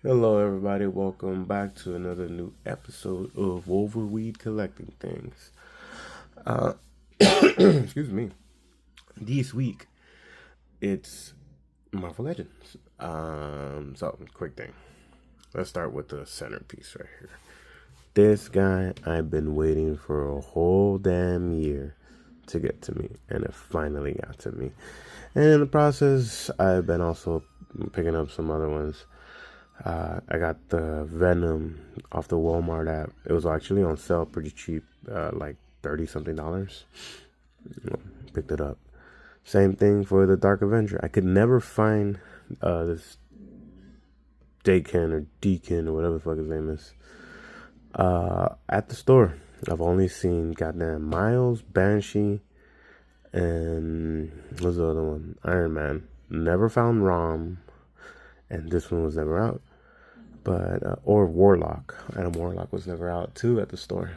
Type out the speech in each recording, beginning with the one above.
Hello, everybody. Welcome back to another new episode of Wolverweed Collecting Things. Uh, excuse me. This week, it's Marvel Legends. So quick thing. Let's start with the centerpiece right here. This guy, I've been waiting for a whole damn year to get to me, and it finally got to me. And in the process, I've been also picking up some other ones. I got the Venom off the Walmart app. It was actually on sale pretty cheap, like 30 something dollars. Picked it up. Same thing for the Dark Avenger. I could never find this Dakin or Deacon or whatever the fuck his name is at the store. I've only seen goddamn Miles, Banshee, and what's the other one? Iron Man. Never found Rom, and this one was never out. But or Warlock. Adam Warlock was never out too at the store.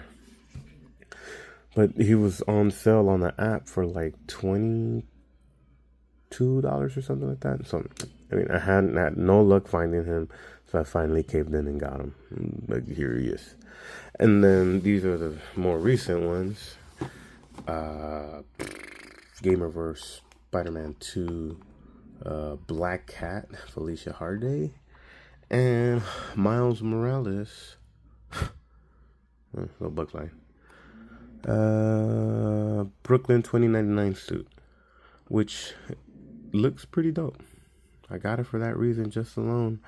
But he was on sale on the app for like $22 or something like that. So I mean, I had no luck finding him, so I finally caved in and got him. Like here he is. And then these are the more recent ones. Gamerverse, Spider-Man 2, Black Cat, Felicia Harday, and Miles Morales. No Bugs Line. Brooklyn 2099 suit, which looks pretty dope. I got it for that reason just alone.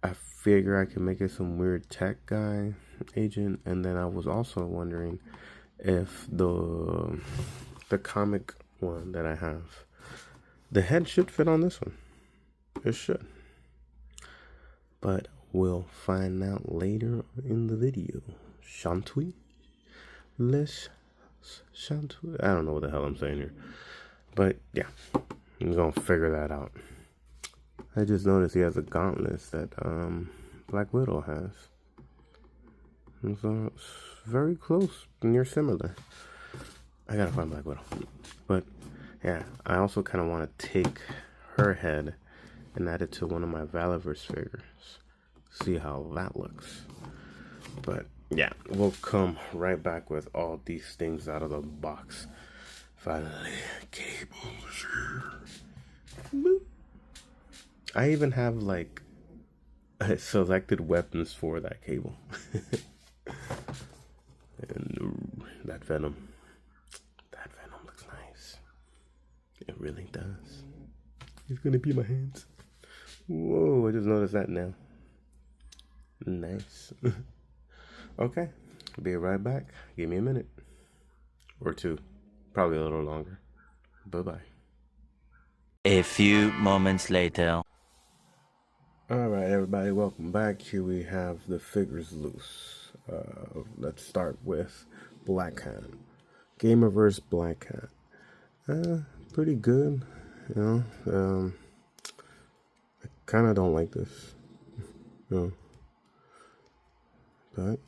I figure I can make it some weird tech guy agent, and then I was also wondering if the comic one that I have, the head should fit on this one. It should. But we'll find out later in the video. Shantui? Les Shantui? I don't know what the hell I'm saying here. But yeah, I'm gonna figure that out. I just noticed he has a gauntlet that Black Widow has. And so it's very close, near similar. I gotta find Black Widow. But yeah, I also kind of want to take her head and add it to one of my Valaverse figures. See how that looks. But yeah, we'll come right back with all these things out of the box. Finally, cables. Boop. I even have like selected weapons for that cable. And that Venom. That Venom looks nice. It really does. It's gonna be my hands. Whoa, I just noticed that now. Nice. Okay, be right back. Give me a minute. Or two. Probably a little longer. Bye-bye. A few moments later. Alright, everybody, welcome back. Here we have the figures loose. Let's start with Black Cat. Gamerverse Black Cat. Pretty good. You know, I kind of don't like this. You know, but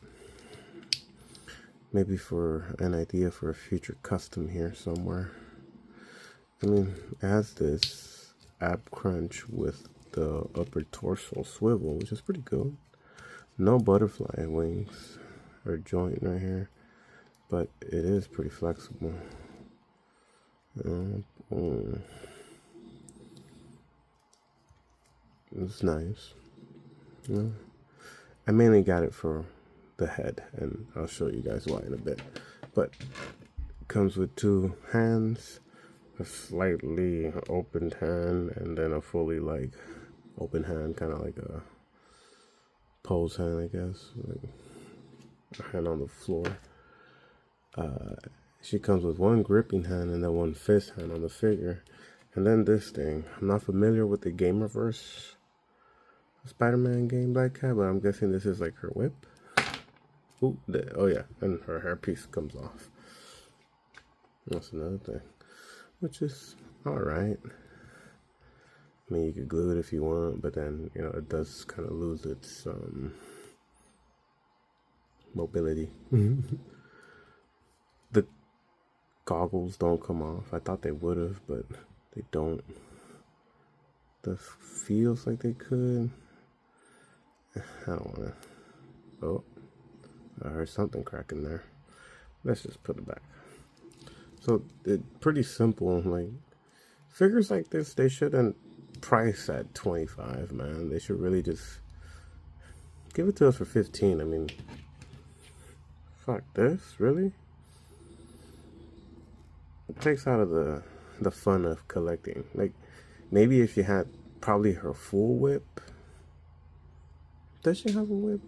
maybe for an idea for a future custom here somewhere. I mean, it has this ab crunch with the upper torso swivel, which is pretty good. No butterfly wings or joint right here, but it is pretty flexible. It's nice. Yeah. I mainly got it for the head, and I'll show you guys why in a bit. But it comes with two hands, a slightly opened hand, and then a fully like open hand, kind of like a pose hand, I guess, like a hand on the floor. She comes with one gripping hand and then one fist hand on the figure, and then this thing. I'm not familiar with the Gamerverse Spider-Man game Black Cat, but I'm guessing this is like her whip. Ooh, oh yeah, and her hairpiece comes off. That's another thing, which is alright. I mean, you could glue it if you want, but then, you know, it does kind of lose its mobility. The goggles don't come off. I thought they would have, but they don't. This feels like they could. I don't want to. Oh, I heard something cracking there. Let's just put it back. So it's pretty simple. Like figures like this, they shouldn't price at 25, man. They should really just give it to us for 15. I mean, fuck this, really? It takes out of the fun of collecting. Like maybe if you had probably her full whip. Does she have a whip?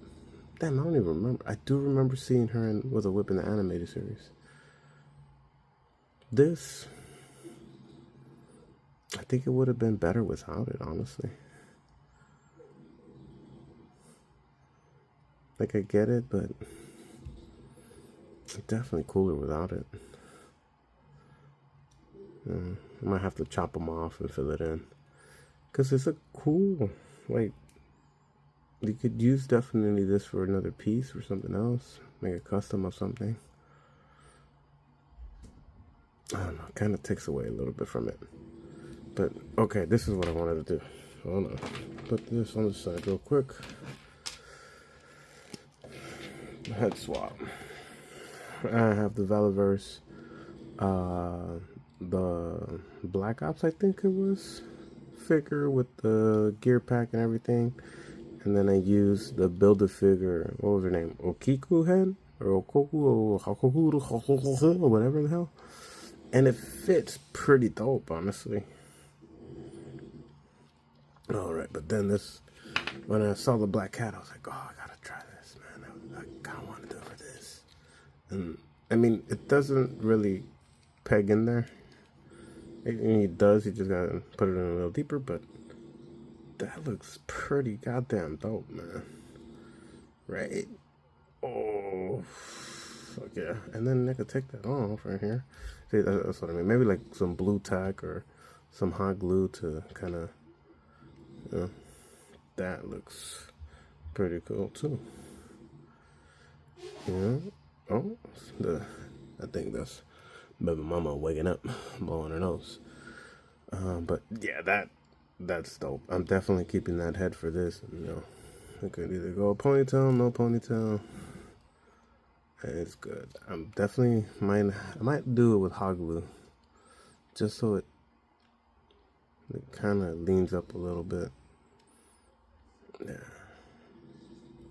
Damn, I don't even remember. I do remember seeing her with a whip in the animated series. This, I think it would have been better without it, honestly. Like, I get it, but it's definitely cooler without it. I might have to chop them off and fill it in. Because it's a cool, like, you could use definitely this for another piece or something else. Make a custom of something. I don't know, kind of takes away a little bit from it. But, okay, this is what I wanted to do. Hold on. Put this on the side real quick. Head swap. I have the Valiverse, the Black Ops, I think it was, figure with the gear pack and everything. And then I used the Build-A-Figure, what was her name? Okiku head? Or Okoku, or Hakoku, or whatever the hell. And it fits pretty dope, honestly. Alright, but then this, when I saw the Black Cat, I was like, oh, I gotta try this, man. I kind of want to do it for this. And, I mean, it doesn't really peg in there. It does, you just gotta put it in a little deeper, but that looks pretty goddamn dope, man. Right? Oh, fuck yeah. And then I could take that off right here. See, that's what I mean. Maybe like some blue tack or some hot glue to kind of, you know, that looks pretty cool too. Yeah. Oh, I think that's baby mama waking up, blowing her nose. But yeah, that's dope. I'm definitely keeping that head for this. You know, it could either go ponytail, no ponytail. And it's good. I'm definitely I might do it with hot glue, just so it kind of leans up a little bit. Yeah,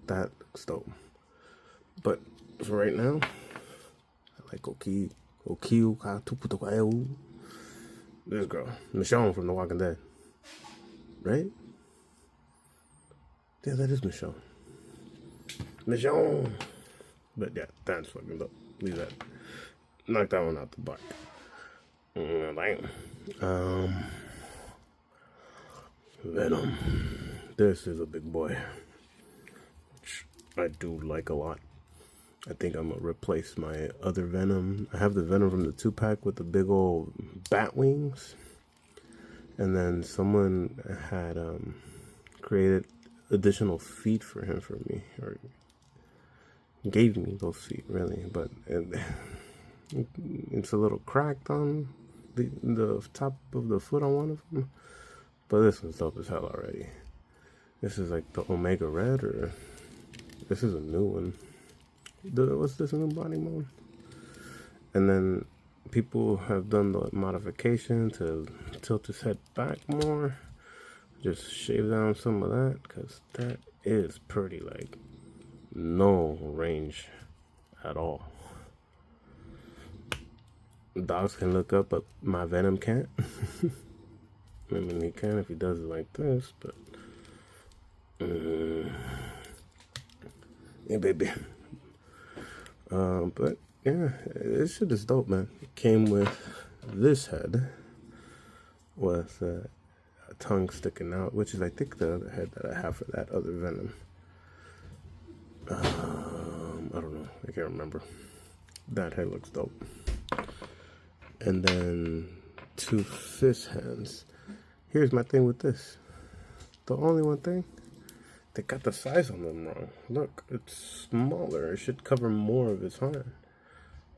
that looks dope. But for right now, I like this girl, Michonne from The Walking Dead, right? Yeah, that is Michonne. Michonne. But yeah, that's fucking dope. Leave that. Knock that one out the park. Venom. This is a big boy, which I do like a lot. I think I'm gonna replace my other Venom. I have the Venom from the 2-pack with the big old bat wings. And then someone had created additional feet for him for me, or gave me those feet really, but it's a little cracked on the top of the foot on one of them. But this one's dope as hell already. This is like the Omega Red, or this is a new one. What's this new body mode? And then people have done the modification to tilt his head back more. Just shave down some of that, because that is pretty, like, no range at all. Dogs can look up, but my Venom can't. I mean, he can if he does it like this, but yeah, baby. But yeah, this shit is dope, man. It came with this head with a tongue sticking out, which is, I think, the other head that I have for that other Venom. I don't know. I can't remember. That head looks dope. And then 2 fist hands. Here's my thing with this. The only one thing, they got the size on them wrong. Look, it's smaller. It should cover more of his hand.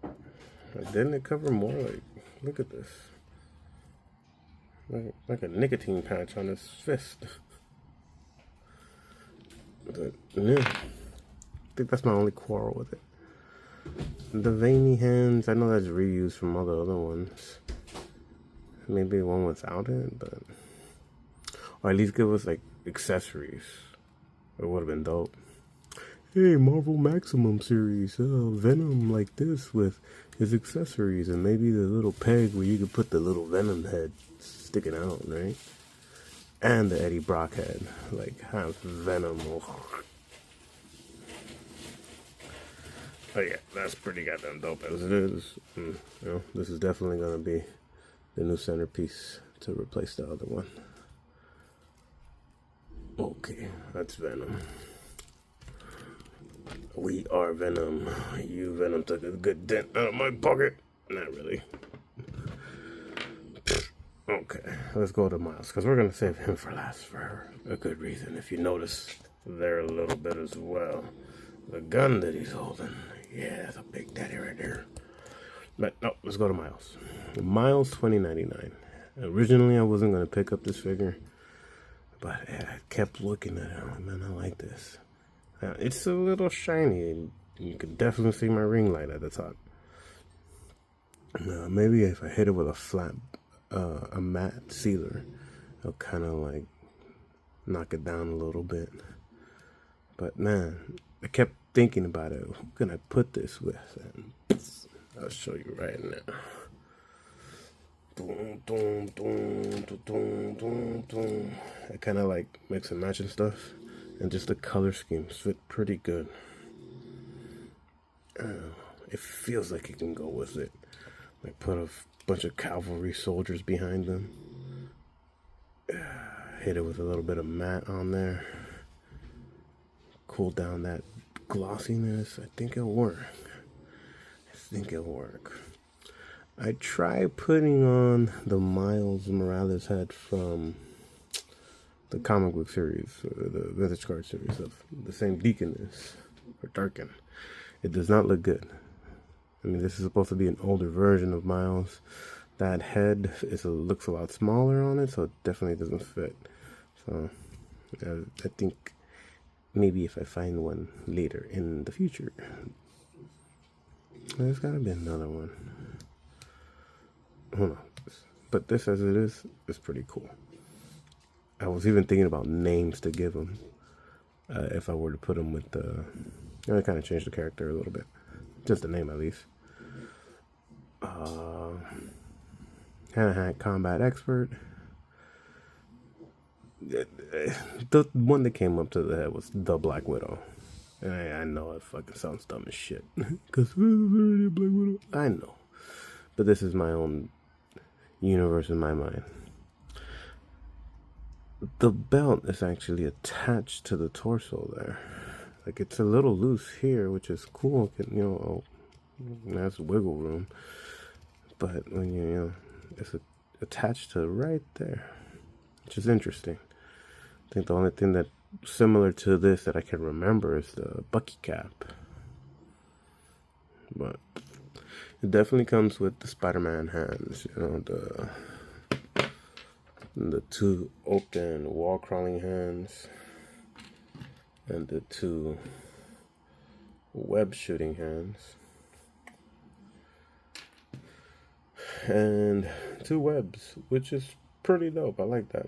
Like, didn't it cover more? Like, look at this. Like a nicotine patch on his fist. But, yeah. I think that's my only quarrel with it. The veiny hands, I know that's reused from all the other ones. Maybe one without it, but... Or at least give us, like, accessories. It would have been dope. Hey, Marvel Maximum series, Venom like this with his accessories, and maybe the little peg where you could put the little Venom head sticking out, right? And the Eddie Brock head, like have Venom. Oh yeah, that's pretty goddamn dope as it is. You know, this is definitely gonna be the new centerpiece to replace the other one. Okay, that's Venom. We are Venom. You, Venom, took a good dent out of my pocket. Not really. Okay, let's go to Miles, because we're going to save him for last for a good reason. If you notice there a little bit as well. The gun that he's holding. Yeah, the big daddy right there. But no, let's go to Miles. Miles 2099. Originally, I wasn't going to pick up this figure, but I kept looking at it. I'm like, man, I like this. It's a little shiny, and you can definitely see my ring light at the top. Maybe if I hit it with a flat, a matte sealer, it'll kind of like knock it down a little bit. But man, I kept thinking about it. Who can I put this with? And I'll show you right now. Boom, boom, boom, boom, boom, boom. I kind of like mix and match and stuff. And just the color schemes fit pretty good. It feels like you can go with it. Like put a bunch of cavalry soldiers behind them. Hit it with a little bit of matte on there. Cool down that glossiness. I think it'll work. I tried putting on the Miles Morales head from the comic book series, the vintage card series of the same Deaconess, or Darkin. It does not look good. I mean, this is supposed to be an older version of Miles. That head looks a lot smaller on it, so it definitely doesn't fit. So, I think maybe if I find one later in the future. There's gotta be another one. Who knows? But this, as it is pretty cool. I was even thinking about names to give him. If I were to put him with the... I kind of changed the character a little bit. Just the name, at least. Hand-to-hand combat expert. The one that came up to the head was the Black Widow. And I know it fucking sounds dumb as shit. Because there's already a Black Widow. I know. But this is my own universe in my mind. The belt is actually attached to the torso there. Like, it's a little loose here, which is cool. That's wiggle room. But when it's attached to right there, which is interesting. I think the only thing that similar to this that I can remember is the Bucky cap. But it definitely comes with the Spider-Man hands, the two open wall crawling hands and the two web shooting hands and two webs, which is pretty dope. I like that.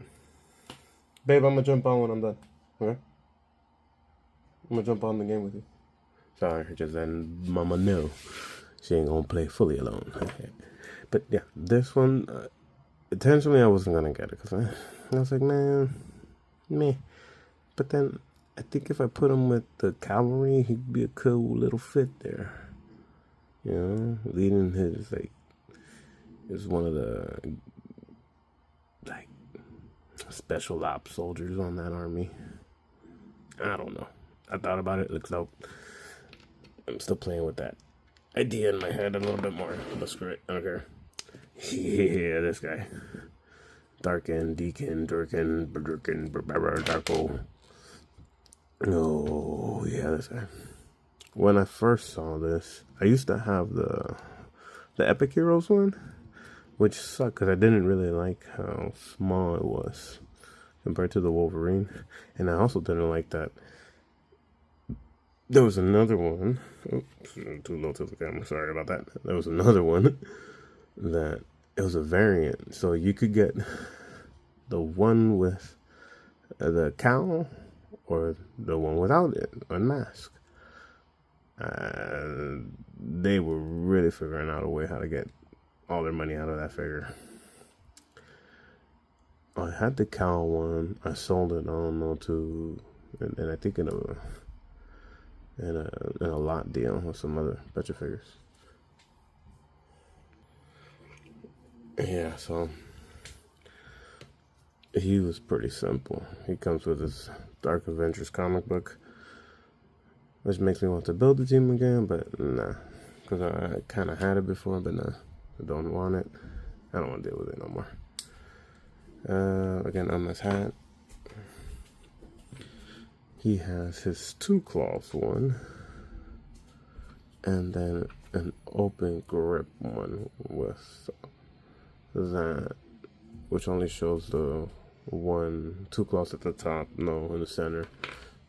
Babe, I'm gonna jump on when I'm done. Okay? I'm gonna jump on the game with you. Sorry, just letting mama know she ain't gonna play fully alone. But yeah, this one, intentionally I wasn't gonna get it because I was like, man, meh. But then I think if I put him with the cavalry, he'd be a cool little fit there. Leading is one of the special ops soldiers on that army. I don't know. I thought about it. It looks dope. I'm still playing with that idea in my head a little bit more. But screw it. I don't care. Yeah, this guy. Darko. Oh, yeah, this guy. When I first saw this, I used to have the Epic Heroes one, which sucked because I didn't really like how small it was compared to the Wolverine. And I also didn't like that There was another one. Oops, too low to the camera. Sorry about that. There was another one that it was a variant. So you could get the one with the cowl or the one without it, unmasked. They were really figuring out a way how to get all their money out of that figure. I had the cowl one. I sold it. I don't know to, and I think in a lot deal with some other bunch of figures. Yeah, so he was pretty simple. He comes with his Dark Avengers comic book, which makes me want to build the team again, but nah, because I kind of had it before, but nah, I don't want it. I don't want to deal with it no more. Again, on his hat, he has his Two Claws one, and then an open grip one with that, which only shows the two claws at the top, no in the center.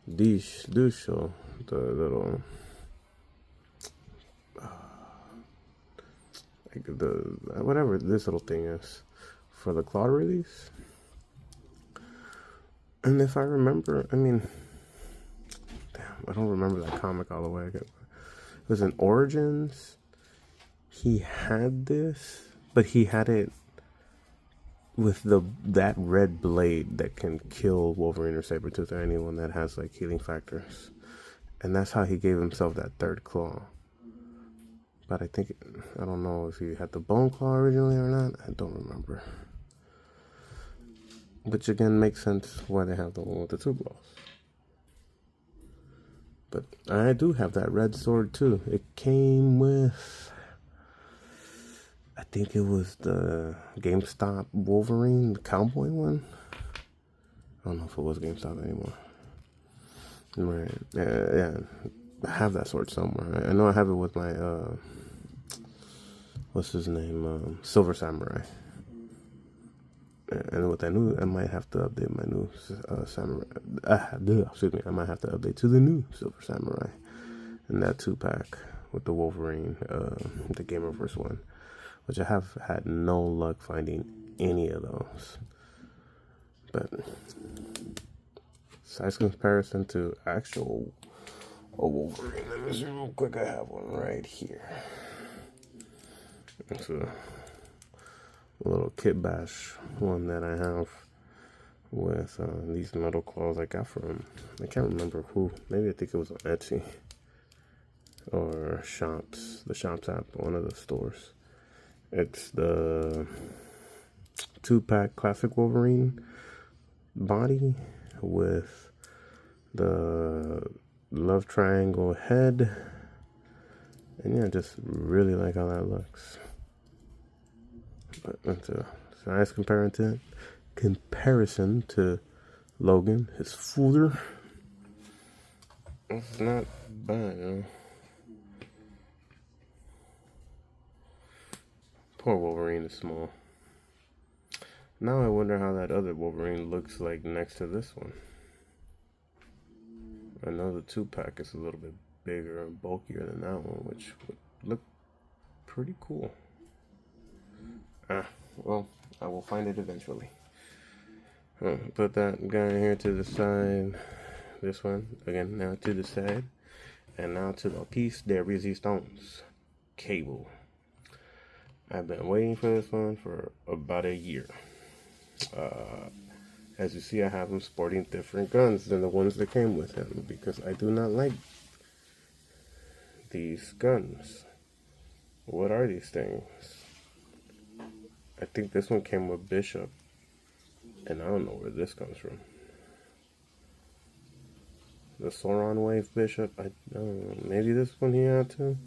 These do show the little like the whatever this little thing is for the claw release. And if I remember, I mean, damn, I don't remember that comic all the way. It was in Origins. He had this, but he had it with that red blade that can kill Wolverine or Sabretooth or anyone that has like healing factors. And that's how he gave himself that third claw. But I don't know if he had the bone claw originally or not. I don't remember. Which again makes sense why they have the one with the two claws. But I do have that red sword too. It came with, I think it was the GameStop Wolverine, the cowboy one. I don't know if it was GameStop anymore. Right. Yeah. I have that sword somewhere. I know I have it with my, what's his name? Silver Samurai. And with that new, I might have to update my new Samurai. Excuse me. I might have to update to the new Silver Samurai. And that 2-pack with the Wolverine, the Gamerverse one. Which I have had no luck finding any of those. But size comparison to actual Wolverine. Let me see real quick. I have one right here. It's a little Kit Bash one that I have with these metal claws I got from, I can't remember who. Maybe I think it was on Etsy or the Shops app, one of the stores. It's the 2-pack classic Wolverine body with the love triangle head. And yeah, just really like how that looks. But that's a size comparison to Logan, his footer. It's not bad, you know. Poor Wolverine is small. Now I wonder how that other Wolverine looks like next to this one. I know the 2-pack is a little bit bigger and bulkier than that one, which would look pretty cool. Well, I will find it eventually. Put that guy here to the side. This one, again, now to the side. And now to the piece de resistance, Cable. I've been waiting for this one for about a year. As you see, I have him sporting different guns than the ones that came with him because I do not like these guns. What are these things? I think this one came with Bishop, and I don't know where this comes from. The Sauron Wave Bishop, I don't know, maybe this one he had too?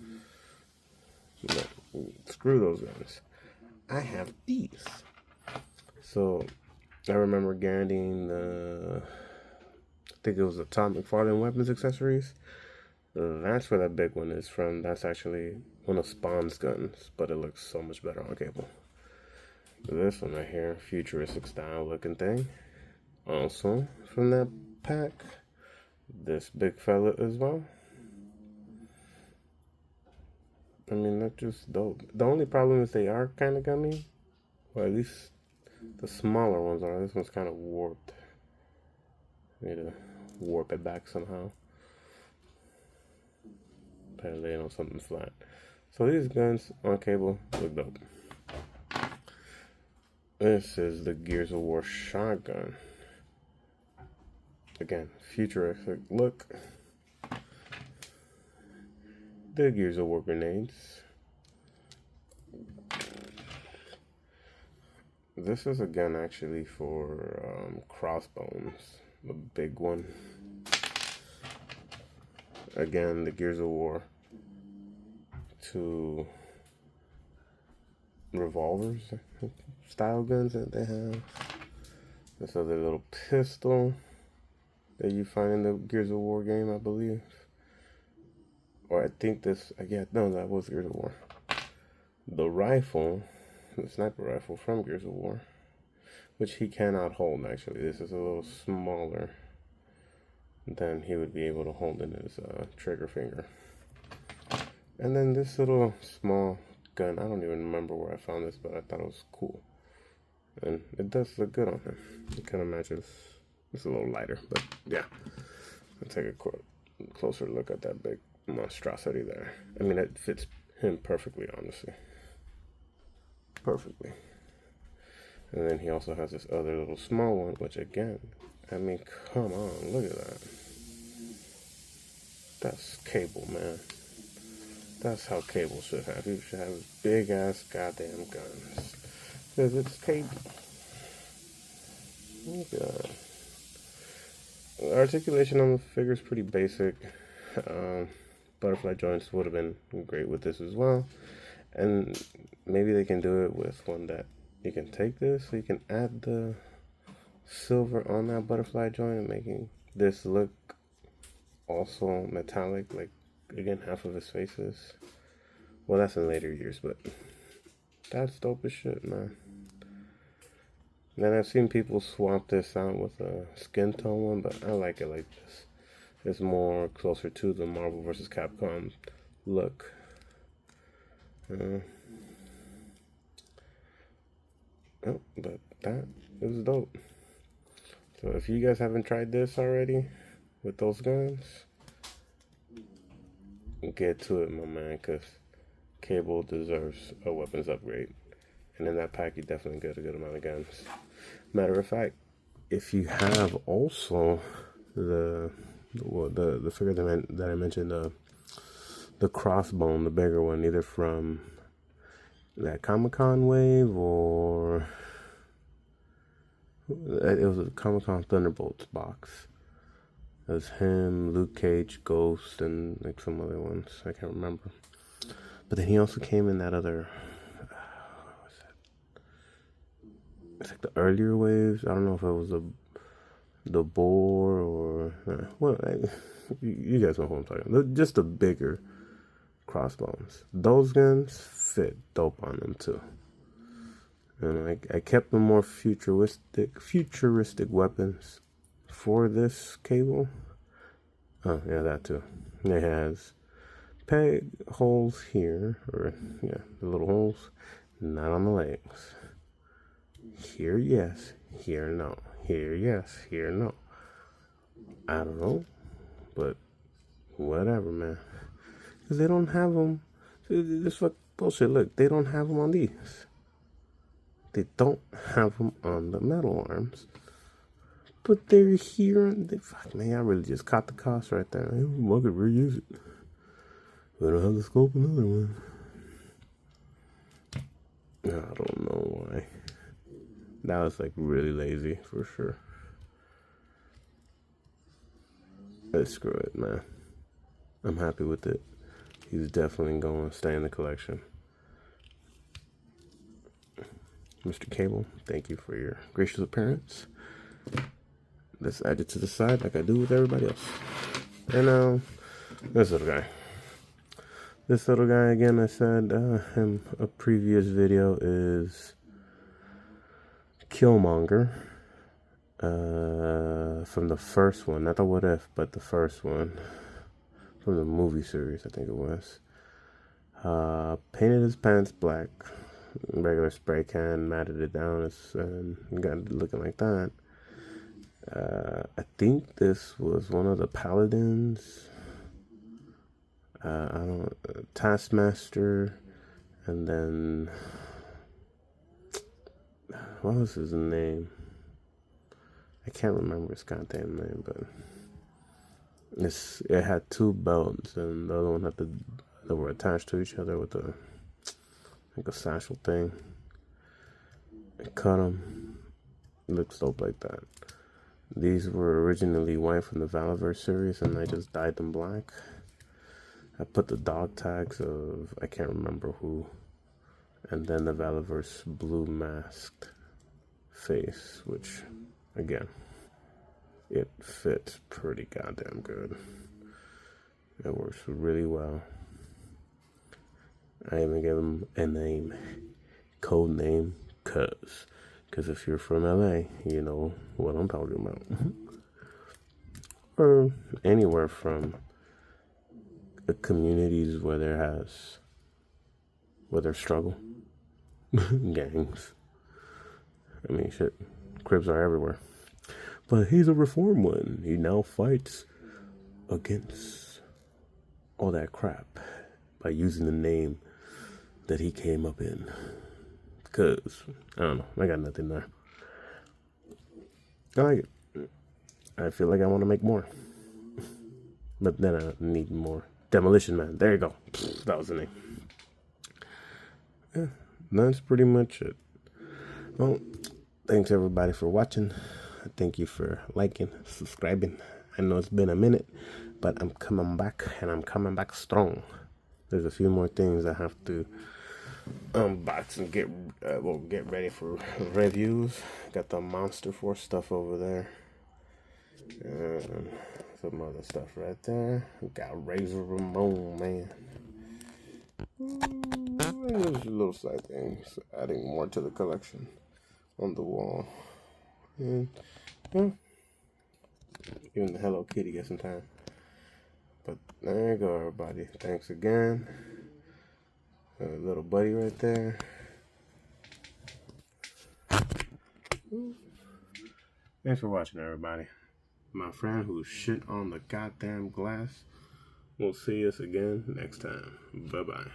No, screw those guns. I have these. So, I remember getting I think it was the Todd McFarlane Weapons Accessories. That's where that big one is from. That's actually one of Spawn's guns, but it looks so much better on Cable. This one right here, futuristic style looking thing. Also from that pack, this big fella as well. I mean, that's just dope. The only problem is they are kind of gummy. Well, at least the smaller ones are. This one's kind of warped. Need to warp it back somehow. Better lay it on something flat. So these guns on cable look dope. This is the Gears of War shotgun. Again, futuristic look. The Gears of War grenades. This is a gun actually for crossbones, the big one. Again, the Gears of War 2 revolvers style guns that they have. This other little pistol that you find in the Gears of War game, I believe. Or I think this, yeah, no, that was Gears of War. The rifle, the sniper rifle from Gears of War, which he cannot hold actually. This is a little smaller than he would be able to hold in his trigger finger. And then this little small gun, I don't even remember where I found this, but I thought it was cool. And it does look good on him. It kind of matches. It's a little lighter, but yeah. Let's take a closer look at that big monstrosity there. I mean, it fits him perfectly, honestly. Perfectly. And then he also has this other little small one, which again, I mean, come on, look at that. That's Cable, man. That's how Cable should have. He should have big ass goddamn guns. Because it's Cable. Look at that. The articulation on the figure is pretty basic. Butterfly joints would have been great with this as well. And maybe they can do it with one that you can take this, so you can add the silver on that butterfly joint and making this look also metallic, like again half of his face is. Well, that's in later years, but that's dope as shit, man. Then I've seen people swap this out with a skin tone one, but I like it like this. It's more closer to the Marvel vs. Capcom look. Oh, but that is dope. So if you guys haven't tried this already with those guns, get to it, my man, because Cable deserves a weapons upgrade. And in that pack, you definitely get a good amount of guns. Matter of fact, if you have also the figure that I mentioned, the crossbone, the bigger one, either from that Comic-Con wave or it was a Comic-Con Thunderbolts box. It was him, Luke Cage, Ghost, and like some other ones. I can't remember. But then he also came in that other. What was that? It's like the earlier waves. I don't know if it was the boar or well, you guys know what I'm talking about. Just the bigger crossbones. Those guns fit dope on them too. And I kept the more futuristic weapons for this Cable. Oh yeah, that too. It has peg holes here, or yeah, the little holes, not on the legs. Here yes, here no. Here yes, here no. I don't know, but whatever, man. Because they don't have them. This fuck bullshit. Look, they don't have them on these. They don't have them on the metal arms. But they're here. And fuck, man, I really just caught the cost right there. I could reuse it. We don't have the scope another one. I don't know why. That was like really lazy for sure. But screw it, man. I'm happy with it. He's definitely going to stay in the collection. Mr. Cable, thank you for your gracious appearance. Let's add it to the side like I do with everybody else. And this little guy. This little guy, again, I said in a previous video, is Killmonger. From the first one, not the What If, but the first one. From the movie series, I think it was. Painted his pants black. Regular spray can, matted it down, and got it looking like that. I think this was one of the paladins. I don't Taskmaster, and then what was his name? I can't remember his goddamn name, but it had two belts, and the other one they were attached to each other with a satchel thing. I cut them. It looks dope like that. These were originally white from the Valaverse series, and I just dyed them black. I put the dog tags of I can't remember who, and then the Valaverse blue masked face, which again, it fits pretty goddamn good. It works really well. I even gave him a name, code name, cause if you're from LA, you know what I'm talking about. Or anywhere from the communities where there's struggle, gangs. I mean, shit, Crips are everywhere. But he's a reformed one. He now fights against all that crap by using the name that he came up in. Cause I don't know, I got nothing there. I like it. I feel like I want to make more, but then I need more. Demolition Man. There you go. That was the name. Yeah, that's pretty much it. Well, thanks everybody for watching. Thank you for liking, subscribing. I know it's been a minute, but I'm coming back, and I'm coming back strong. There's a few more things I have to unbox and get ready for reviews. Got the Monster Force stuff over there. Some other stuff right there. We got Razor Ramon, man. There's little side things, adding more to the collection on the wall. And even the Hello Kitty get some time. But there you go, everybody. Thanks again. Little buddy right there. Thanks for watching, everybody. My friend who shit on the goddamn glass. We'll see us again next time. Bye-bye.